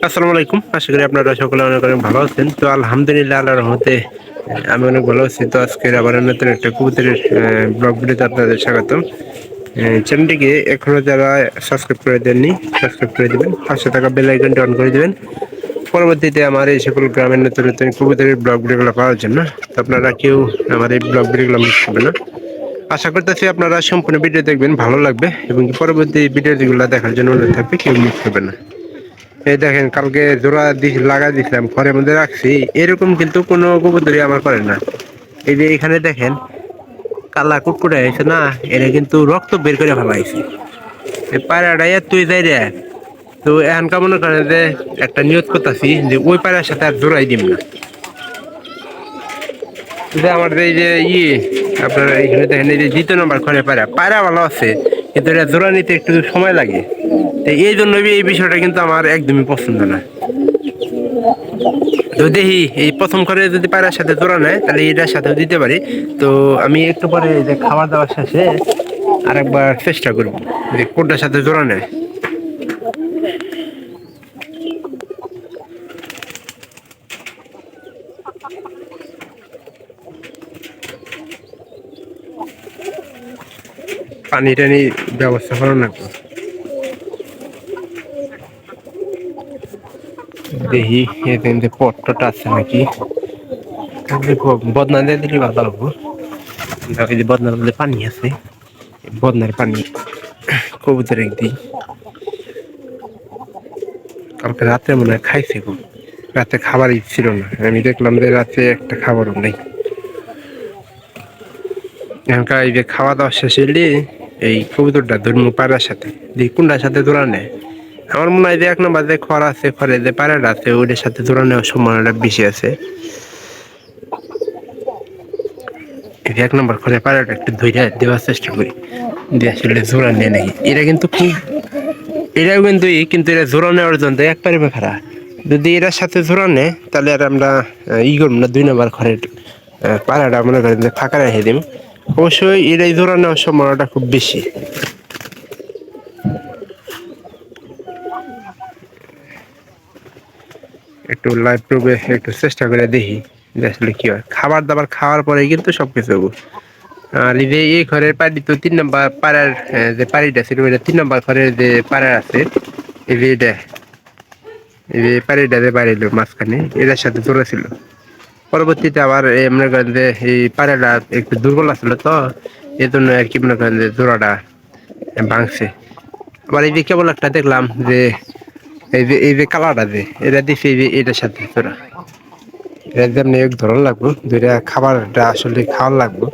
আসসালামু আলাইকুম। আশা করি আপনারা সকলে অনেক অনেক ভালো আছেন। তো আলহামদুলিল্লাহ আল্লাহর রহমতে আমি অনেক ভালো আছি। তো আজকে আবার নতুন একটা কবুতরের ব্লগ ভিডিওতে আপনাদের স্বাগতম। চ্যানেলটিকে এখনো যারা সাবস্ক্রাইব করে দেননি সাবস্ক্রাইব করে দেবেন, পাশে থাকা বেল আইকনটি অন করে দেবেন পরবর্তীতে আমার এই সকল গ্রামের নতুন নতুন কবুতরের ব্লগ ভিডিওগুলো পাওয়ার জন্য। তো আপনারা কেউ আমার এই ব্লগ ভিডিওগুলো মিস করবেন না। আশা করতেছি আপনারা সম্পূর্ণ ভিডিও দেখবেন, ভালো লাগবে এবং পরবর্তী ভিডিওগুলো দেখার জন্য অনুরোধ থাকবে, কেউ মিস করবেন না। এই দেখেন, কালকে জোড়া লাগা দিছিলাম, ঘরের মধ্যে রাখছি, এরকম কিন্তু কোনো কবুতরই আমার করে না। এই যে এখানে দেখেন কালা কুকুরে আছে না, এরা কিন্তু রক্ত বের করে ফেলাইছে। এই পায়রাটাই তুই যাই রে। তো এখানকার মনে করেন যে একটা নিয়ত করতেছি যে ওই পায়রার সাথে আর জোড়াই দিব না। যে আমার এই যে আপনার এখানে দেখেন, এই যে 2 নম্বর ঘরে পায়রা পায়রা ভালো আছে, কিন্তু এটা জোড়া নিতে একটু সময় লাগে। তো এই জন্য এই বিষয়টা কিন্তু আমার একদমই পছন্দ না। তো দেখি এই প্রথম করে যদি পায়রার সাথে জোড়া নেয় তাহলে এটার সাথেও দিতে পারি। তো আমি একটু পরে যে খাবার দাবার শেষে আরেকবার চেষ্টা করব যে কোনটার সাথে জোড়া নেয়। পানি টানি ব্যবস্থা করো না। দেখি এখানে পটটা আছে নাকি, বদনা দিয়ে দিলে ভালো হবো। ওই যে বদনার মধ্যে পানি আছে, বদনার পানি কবুতরে দিই। কালকে রাতে মনে হয় খাইছে খুব, রাতে খাবার ছিল না, আমি দেখলাম যে রাতে একটা খাবারও নেই। এখানকার এই যে খাওয়া দাওয়া শেষ হইলে এই কবুতরটা ধর্ম পাড়ার সাথে দেখি কোনটার সাথে জোড়া নেয়। আমার মনে হয় যে 1 নম্বর যে খড় আছে, খড়ে যে পায়রাটা আছে ওইটার সাথে জোড়া নেওয়ার সম্ভাবনাটা বেশি আছে। 1 নম্বর খড়ে পায়রাটা একটু ধৈর্য দেওয়ার চেষ্টা করি যে আসলে জোড়া নেয় নাকি। এরা কিন্তু খুব, এরাও কিন্তু এরা জোড়া নেওয়ার জন্য একবারে খারাপ। যদি এটার সাথে জোড়া নেয় তাহলে আর আমরা করবো না, 2 নম্বর ঘরের পাড়াটা মনে করেন যে ফাঁকা রেখে দিম। অবশ্যই এরাই জোড়া নেওয়ার সম্ভাবনাটা খুব বেশি। একটু লাইভ প্রুফে একটু চেষ্টা করে দেখি যে আসলে কি হয়। খাবার দাবার খাওয়ার পরে কিন্তু সবকিছু হবো। আর এই যে এই ঘরের পাড়ি তো 3 নম্বর পাড়ার যে পাড়িটা ছিল ওইটা 3 নম্বর ঘরের যে পাড়া আছে, এই যে এটা, এই যে পাড়িটা যে বাড়িলো মাঝখানে এটার সাথে জোড়া ছিল। পরবর্তীতে আবার মনে করেন যে এই পায়রাটা একটু দুর্বল আসলো, তো এই জন্য আর কি মনে করেন যে জোড়াটা ভাঙছে। আবার এই যে কেবল একটা দেখলাম যে এই যে কালারটা যে এটা দিচ্ছে, এই যে এটার সাথে জোড়া, এটা যেমনি এক ধরন লাগবো, দুইটা খাবারটা আসলে খাওয়ার লাগবো।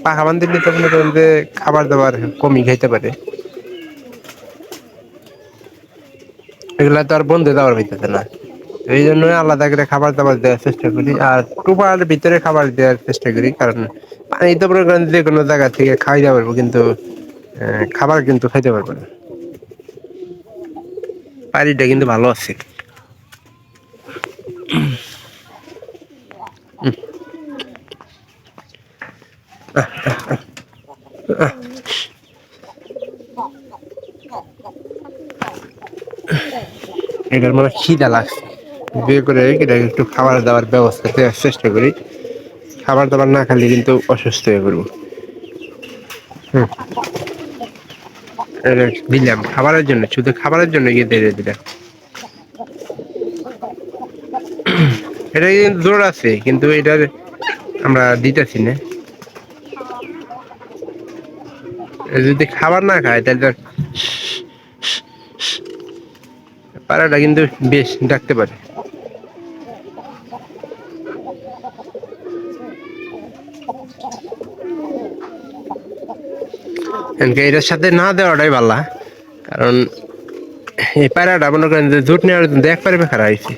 পাখা বান দিলে তো মনে করেন যে খাবার দাবার কমই খাইতে পারে, এগুলা তো আর বন্ধে দেওয়ার ভিতরে না। এই জন্য আলাদা করে খাবার দাবার দেওয়ার চেষ্টা করি, আর টুপার ভিতরে খাবার দেওয়ার চেষ্টা করি, কারণ পানি তো মনে করেন যে কোনো জায়গা থেকে খাইতে পারবো, কিন্তু খাবার কিন্তু খাইতে পারবো না। পানিটা কিন্তু ভালো আছে। এটার মানে খিদা লাগছে, বিয়ে করে এটা একটু খাবার দাবার ব্যবস্থা দেওয়ার চেষ্টা করি। খাবার দাবার না খেলে কিন্তু অসুস্থ হয়ে পড়বো। এটা দিলাম খাবারের জন্য, শুধু খাবারের জন্য গিয়ে দিয়ে দিলাম। এটা কিন্তু জোর আছে, কিন্তু এটার আমরা দিতেছি না। যদি খাবার না খায় তাহলে পাড়াটা কিন্তু বেশ ডাকতে পারে। এটার সাথে না দেওয়াটাই ভালো, কারণ এই পায়রাটা মনে করেন যে জুট নেওয়ার জন্য একবারে বেকার হয়েছে।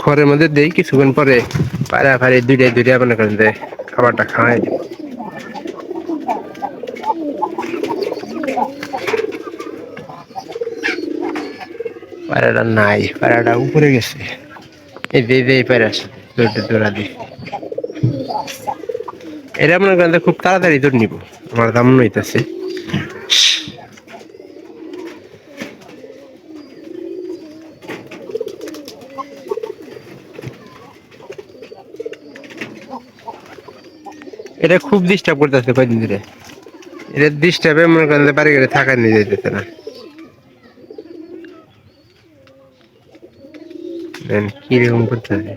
খড়ের মধ্যে দেই, কিছুক্ষণ পরে পায়রা ফাড়ি দুইটাই দুইটা মনে করেন যে খাবারটা খাওয়াই দিই। পায়রাটা নাই, পায়রাটা উপরে গেছে। এই যে এই পায়রার সাথে জোড়া দিই, এটা মনে করেন খুব তাড়াতাড়ি তোর নিব, আমার দাম নইতেছে। এটা খুব ডিস্টার্ব করতেছে কয়দিন ধরে। এটা ডিস্টার্বে মনে করেন যে বাড়ি ঘরে থাকা নিয়ে যেতেছে না। কিরকম করতেছে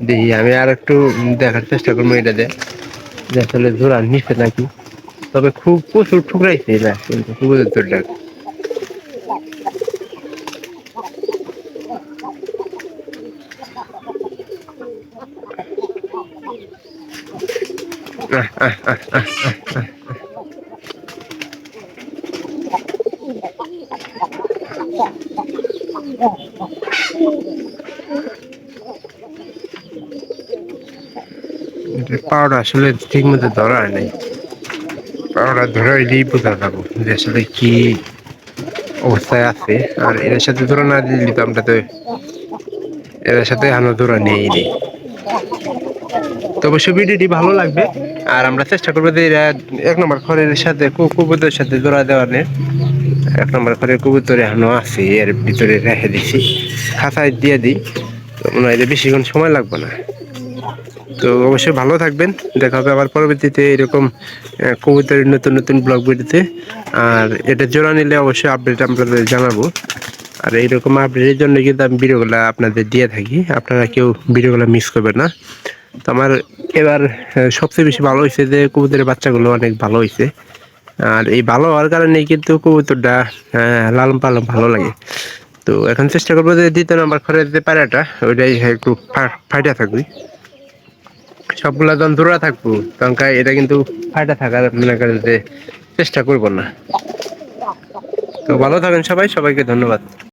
দেখি, আমি আর একটু দেখার চেষ্টা করবো এটাতে যে আসলে জোড়া নিচ্ছে নাকি। তবে খুব প্রচুর ঠুকরাইছে এটা কিন্তু কবুতরটা। আহ, আহ, আহ, আহ, আহ। পাউডার আসলে ঠিক মতো ধরা হয় নাই। পাউডার ধরা হইলেই বোঝা যাবো যে আসলে কি অবস্থায় আছে। আর এর সাথে ধরা না দিলে তো আমরা তো এর সাথে হানো ধরা নেই নেই। তো অবশ্যই ভিডিওটি ভালো লাগবে। আর আমরা চেষ্টা করবো যে এরা 1 নম্বর খড়ের সাথে কবুতরের সাথে জোড়া দেওয়ার। 1 নম্বর খড়ের কবুতর এখনো আছে, এর ভিতরে রেখে দিছি, খাঁচায় দিয়ে দিই। তো মনে হয় যে বেশিক্ষণ সময় লাগবে না। তো অবশ্যই ভালো থাকবেন, দেখা হবে আবার পরবর্তীতে এরকম কবুতরের নতুন নতুন ব্লগ ভিডিওতে। আর এটা জোড়া নিলে অবশ্যই আপডেট আপনাদের জানাবো। আর এইরকম আপডেটের জন্য কিন্তু আমি ভিডিওগুলো আপনাদের দিয়ে থাকি, আপনারা কেউ ভিডিওগুলো মিস করবেন না। তো আমার এবার সবচেয়ে বেশি ভালো হয়েছে যে কবুতরের বাচ্চাগুলো অনেক ভালো হয়েছে। আর এই ভালো হওয়ার কারণে কিন্তু কবুতরটা লালন পালন ভালো লাগে। তো এখন চেষ্টা করবো যে 2 নম্বর খড়ের যে পায়রাটা ওইটাই একটু ফাইটা থাকবে। সবগুলা যখন দৌড়া থাকবো তখন এটা কিন্তু ফাইটা থাকার মনে করেন যে চেষ্টা করবো না। তো ভালো থাকেন সবাই, সবাইকে ধন্যবাদ।